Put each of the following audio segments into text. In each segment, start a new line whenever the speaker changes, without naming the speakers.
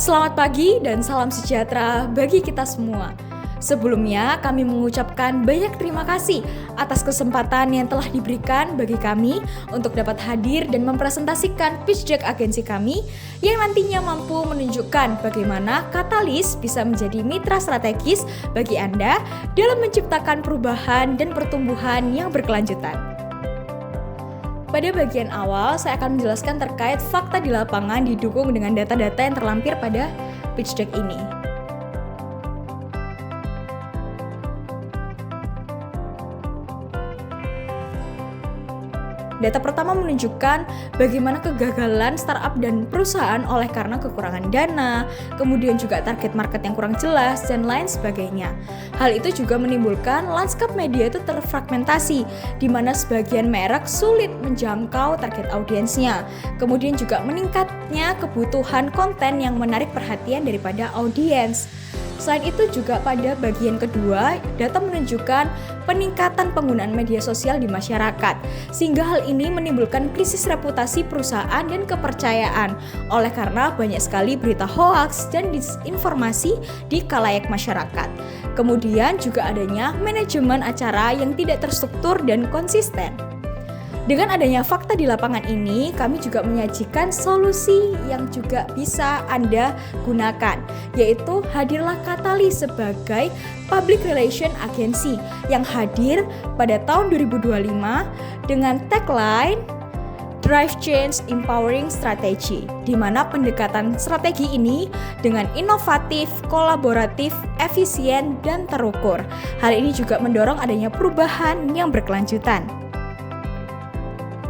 Selamat pagi dan salam sejahtera bagi kita semua. Sebelumnya, kami mengucapkan banyak terima kasih atas kesempatan yang telah diberikan bagi kami untuk dapat hadir dan mempresentasikan pitch deck agensi kami yang nantinya mampu menunjukkan bagaimana Katalis bisa menjadi mitra strategis bagi Anda dalam menciptakan perubahan dan pertumbuhan yang berkelanjutan. Pada bagian awal, saya akan menjelaskan terkait fakta di lapangan didukung dengan data-data yang terlampir pada pitch deck ini. Data pertama menunjukkan bagaimana kegagalan startup dan perusahaan oleh karena kekurangan dana, kemudian juga target market yang kurang jelas, dan lain sebagainya. Hal itu juga menimbulkan lanskap media itu terfragmentasi, di mana sebagian merek sulit menjangkau target audiensnya. Kemudian juga meningkatnya kebutuhan konten yang menarik perhatian daripada audiens. Selain itu juga pada bagian kedua, data menunjukkan peningkatan penggunaan media sosial di masyarakat, sehingga hal ini menimbulkan krisis reputasi perusahaan dan kepercayaan, oleh karena banyak sekali berita hoaks dan disinformasi di khalayak masyarakat. Kemudian juga adanya manajemen acara yang tidak terstruktur dan konsisten. Dengan adanya fakta di lapangan ini, kami juga menyajikan solusi yang juga bisa Anda gunakan, yaitu hadirlah Katalis sebagai public relation agency yang hadir pada tahun 2025 dengan tagline Drive Change Empowering Strategy, di mana pendekatan strategi ini dengan inovatif, kolaboratif, efisien, dan terukur. Hal ini juga mendorong adanya perubahan yang berkelanjutan.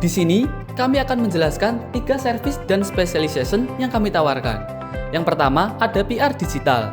Di sini, kami akan menjelaskan 3 service dan specialization yang kami tawarkan. Yang pertama, ada PR digital,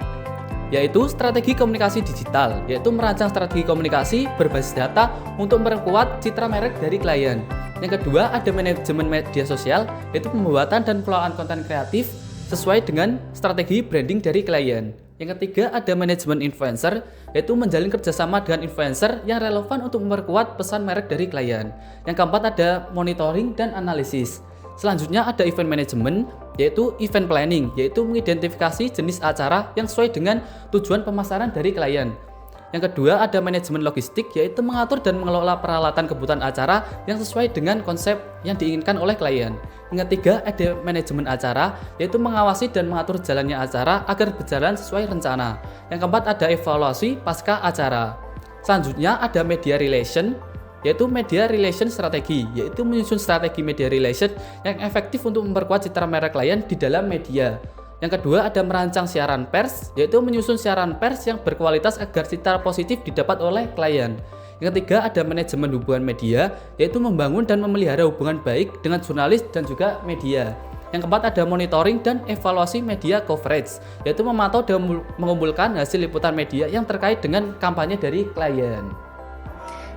yaitu strategi komunikasi digital, yaitu merancang strategi komunikasi berbasis data untuk memperkuat citra merek dari klien. Yang kedua, ada manajemen media sosial, yaitu pembuatan dan pengelolaan konten kreatif sesuai dengan strategi branding dari klien. Yang ketiga, ada manajemen influencer, yaitu menjalin kerjasama dengan influencer yang relevan untuk memperkuat pesan merek dari klien. Yang keempat, ada monitoring dan analisis. Selanjutnya ada event management, yaitu event planning, yaitu mengidentifikasi jenis acara yang sesuai dengan tujuan pemasaran dari klien. Yang kedua, ada manajemen logistik, yaitu mengatur dan mengelola peralatan kebutuhan acara yang sesuai dengan konsep yang diinginkan oleh klien. Yang ketiga, ada manajemen acara, yaitu mengawasi dan mengatur jalannya acara agar berjalan sesuai rencana. Yang keempat, ada evaluasi pasca acara. Selanjutnya, ada media relation, yaitu media relation strategi, yaitu menyusun strategi media relation yang efektif untuk memperkuat citra merek klien di dalam media. Yang kedua, ada merancang siaran pers, yaitu menyusun siaran pers yang berkualitas agar citra positif didapat oleh klien. Yang ketiga, ada manajemen hubungan media, yaitu membangun dan memelihara hubungan baik dengan jurnalis dan juga media. Yang keempat, ada monitoring dan evaluasi media coverage, yaitu memantau dan mengumpulkan hasil liputan media yang terkait dengan kampanye dari klien.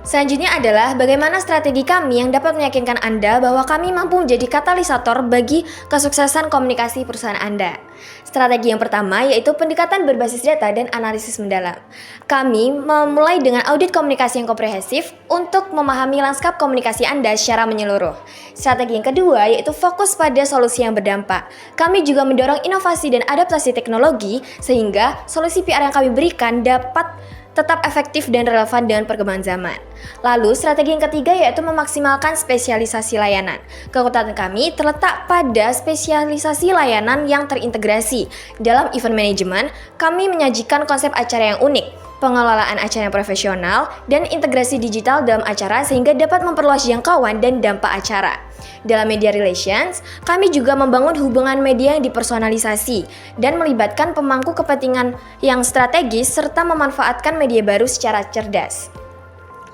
Selanjutnya adalah bagaimana strategi kami yang dapat meyakinkan Anda bahwa kami mampu menjadi katalisator bagi kesuksesan komunikasi perusahaan Anda. Strategi yang pertama yaitu pendekatan berbasis data dan analisis mendalam. Kami memulai dengan audit komunikasi yang komprehensif untuk memahami lanskap komunikasi Anda secara menyeluruh. Strategi yang kedua yaitu fokus pada solusi yang berdampak. Kami juga mendorong inovasi dan adaptasi teknologi sehingga solusi PR yang kami berikan dapat tetap efektif dan relevan dengan perkembangan zaman. Lalu, strategi yang ketiga yaitu memaksimalkan spesialisasi layanan. Kekuatan kami terletak pada spesialisasi layanan yang terintegrasi. Dalam event management, kami menyajikan konsep acara yang unik, pengelolaan acara yang profesional, dan integrasi digital dalam acara sehingga dapat memperluas jangkauan dan dampak acara. Dalam media relations, kami juga membangun hubungan media yang dipersonalisasi dan melibatkan pemangku kepentingan yang strategis serta memanfaatkan media baru secara cerdas.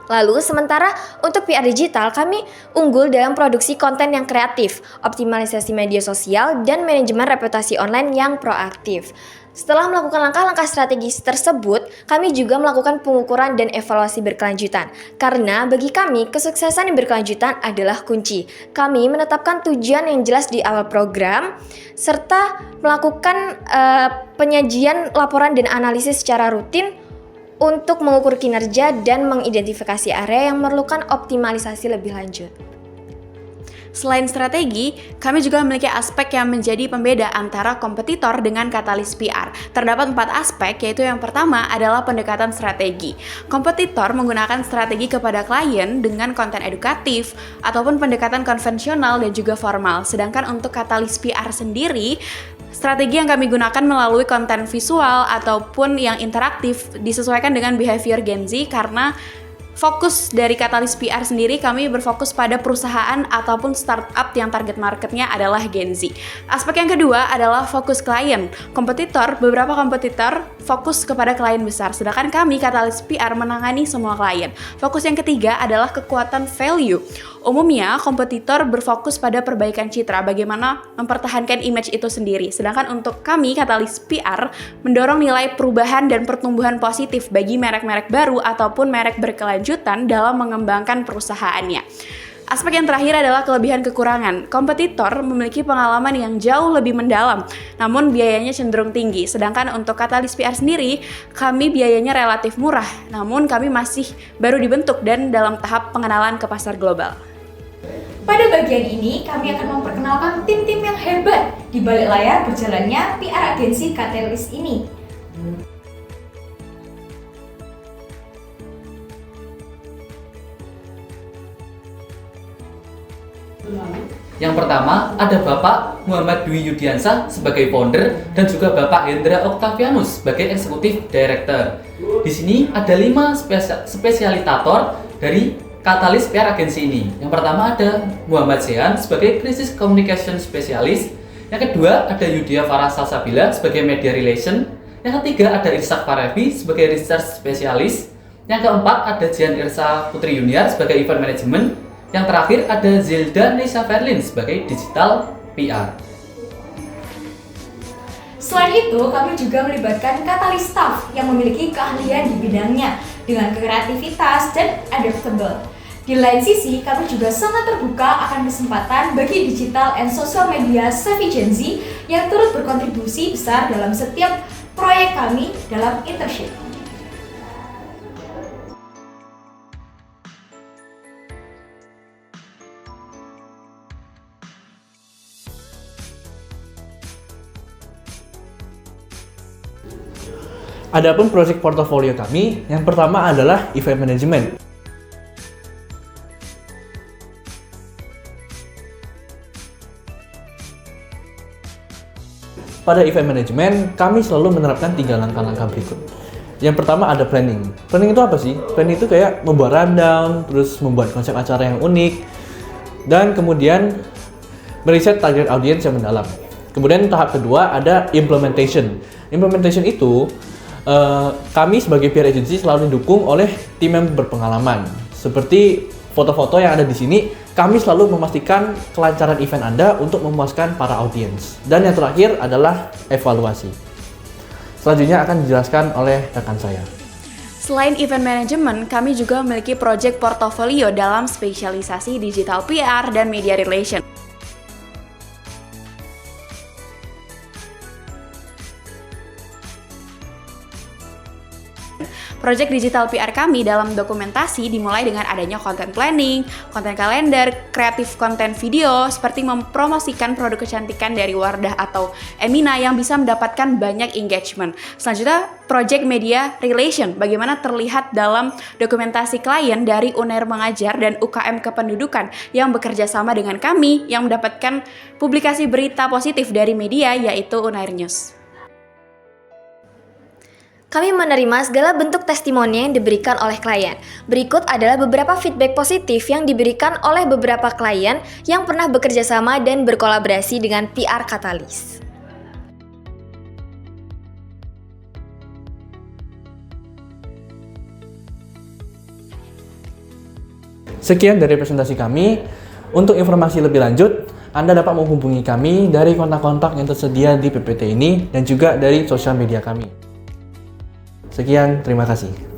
Lalu, sementara untuk PR digital, kami unggul dalam produksi konten yang kreatif, optimalisasi media sosial, dan manajemen reputasi online yang proaktif. Setelah melakukan langkah-langkah strategis tersebut, kami juga melakukan pengukuran dan evaluasi berkelanjutan. Karena bagi kami, kesuksesan yang berkelanjutan adalah kunci. Kami menetapkan tujuan yang jelas di awal program, serta melakukan penyajian laporan dan analisis secara rutin untuk mengukur kinerja dan mengidentifikasi area yang memerlukan optimalisasi lebih lanjut.
Selain strategi, kami juga memiliki aspek yang menjadi pembeda antara kompetitor dengan katalis PR. Terdapat 4 aspek, yaitu yang pertama adalah pendekatan strategi. Kompetitor menggunakan strategi kepada klien dengan konten edukatif ataupun pendekatan konvensional dan juga formal. Sedangkan untuk katalis PR sendiri, strategi yang kami gunakan melalui konten visual ataupun yang interaktif disesuaikan dengan behavior Gen Z karena fokus dari Katalis PR sendiri, kami berfokus pada perusahaan ataupun startup yang target marketnya adalah Gen Z. Aspek yang kedua adalah fokus klien. Beberapa kompetitor fokus kepada klien besar, sedangkan kami Katalis PR menangani semua klien. Fokus yang ketiga adalah kekuatan value. Umumnya, kompetitor berfokus pada perbaikan citra, bagaimana mempertahankan image itu sendiri. Sedangkan untuk kami, Katalis PR, mendorong nilai perubahan dan pertumbuhan positif bagi merek-merek baru ataupun merek berkelanjutan dalam mengembangkan perusahaannya. Aspek yang terakhir adalah kelebihan kekurangan. Kompetitor memiliki pengalaman yang jauh lebih mendalam, namun biayanya cenderung tinggi. Sedangkan untuk Katalis PR sendiri, kami biayanya relatif murah, namun kami masih baru dibentuk dan dalam tahap pengenalan ke pasar global.
Pada bagian ini, kami akan memperkenalkan tim-tim yang hebat di balik layar berjalannya PR agensi Katalis ini.
Yang pertama ada Bapak Muhammad Dwi Yudiansah sebagai founder dan juga Bapak Hendra Octavianus sebagai eksekutif director. Di sini ada 5 spesialitator dari Katalis PR agensi ini. Yang pertama ada Muhammad Zehan sebagai Crisis Communication Specialist. Yang kedua ada Yudia Farah Salsabila sebagai Media Relation. Yang ketiga ada Irsak Parevi sebagai Research Specialist. Yang keempat ada Jian Irsa Putri Yuniar sebagai Event Management. Yang terakhir ada Zilda Nisa Verlin sebagai Digital PR.
Selain itu, kami juga melibatkan Katalis staff yang memiliki keahlian di bidangnya dengan kreativitas dan adaptable. Di lain sisi, kami juga sangat terbuka akan kesempatan bagi digital and social media savvy Gen Z yang turut berkontribusi besar dalam setiap proyek kami dalam internship.
Adapun proyek portofolio kami, yang pertama adalah event management. Pada event management, kami selalu menerapkan 3 langkah-langkah berikut. Yang pertama ada planning. Planning itu apa sih? Planning itu kayak membuat rundown, terus membuat konsep acara yang unik, dan kemudian meriset target audiens yang mendalam. Kemudian tahap kedua ada implementation. Implementation itu kami sebagai PR agency selalu didukung oleh tim yang berpengalaman. Seperti foto-foto yang ada di sini, kami selalu memastikan kelancaran event Anda untuk memuaskan para audiens. Dan yang terakhir adalah evaluasi. Selanjutnya akan dijelaskan oleh rekan saya.
Selain event management, kami juga memiliki project portofolio dalam spesialisasi digital PR dan media relation. Project digital PR kami dalam dokumentasi dimulai dengan adanya content planning, konten kalender, kreatif konten video, seperti mempromosikan produk kecantikan dari Wardah atau Emina yang bisa mendapatkan banyak engagement. Selanjutnya, project media relation, bagaimana terlihat dalam dokumentasi klien dari UNER Mengajar dan UKM Kependudukan yang bekerja sama dengan kami yang mendapatkan publikasi berita positif dari media yaitu UNER News.
Kami menerima segala bentuk testimoni yang diberikan oleh klien. Berikut adalah beberapa feedback positif yang diberikan oleh beberapa klien yang pernah bekerja sama dan berkolaborasi dengan PR Katalis.
Sekian dari presentasi kami. Untuk informasi lebih lanjut, Anda dapat menghubungi kami dari kontak-kontak yang tersedia di PPT ini dan juga dari sosial media kami. Sekian, terima kasih.